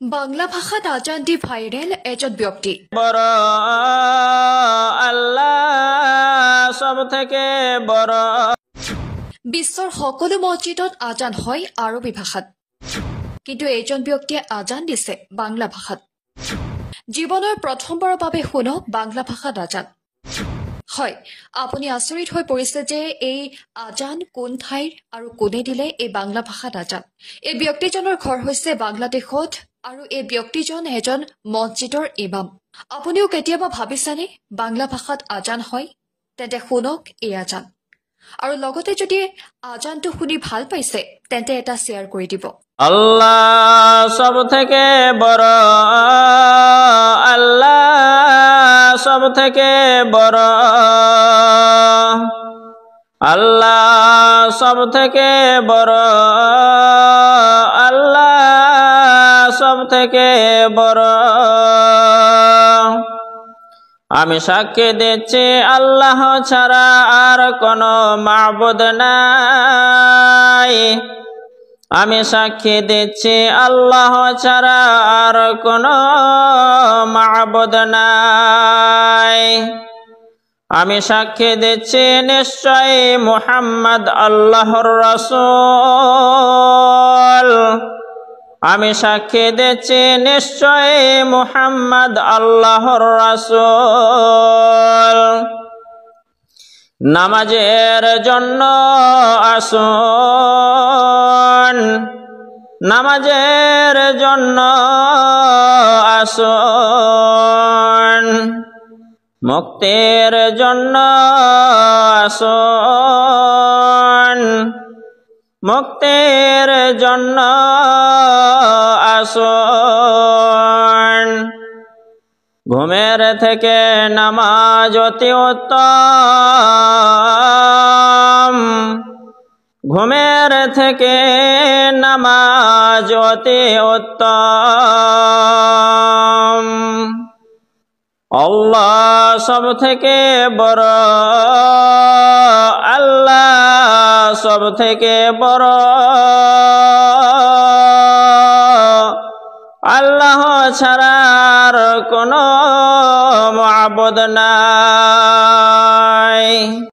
বাংলা ভাষাত আজান দি ভাইৰেল এজন ব্যক্তি। বড় আল্লাহ সব থেকে বড়। বিশ্বৰ সকলো মছজিদত আজান হয় আৰবী ভাষাত, কিন্তু এইজন ব্যক্তিয়ে আজান দিছে বাংলা ভাষাত। জীৱনৰ প্ৰথমবাৰৰ বাবে শুনক বাংলা ভাষাত আজান। হয়, আপুনি আচৰিত হৈ পৰিছে যে এই আজান কোন ঠাইৰ আৰু কোনে দিলে এই বাংলা ভাষাত আজান। এই ব্যক্তিজনৰ ঘৰ হৈছে বাংলাদেশত আৰু এই ব্যক্তিজন এজন মছজিদৰ ইমাম। আপুনিও কেতিয়াবা ভাবিছেনে বাংলা ভাষাত আজান হয়? তেন্তে শুনক এই আজান, আৰু লগতে যদি আজানটো শুনি ভাল পাইছে তেন্তে এটা শ্বেয়াৰ কৰি দিব। আল্লাহ সব থেকে বড়, আল্লাহ সব থেকে বড়, আল্লাহ সব থেকে বড়, আল্লাহ সব থেকে বড়। আমি সাক্ষী দিচ্ছি আল্লাহ ছাড়া আর কোনো মাবুদ নাই। আমি সাক্ষী দিচ্ছি আল্লাহ ছাড়া আর কোনো মাবুদ নাই। আমি সাক্ষী দিচ্ছি নিশ্চয় মুহাম্মদ আল্লাহর রাসূল। আমি সাক্ষী দিচ্ছি নিশ্চয় মুহাম্মদ আল্লাহর রাসূল। নামাজের জন্য আসুন, নামাজের জন্য আসুন, মুক্তির জন্য আসুন, মুক্তির জন্য আসুন। ঘুমের থেকে নামাজ অতি উত্তম, ঘুমের থেকে নামাজ অতি উত্তম। আল্লাহ সব থেকে বড়, আল্লাহ সব থেকে বড়, আল্লাহ ছাড়া আর কোনো মাবুদ নাই।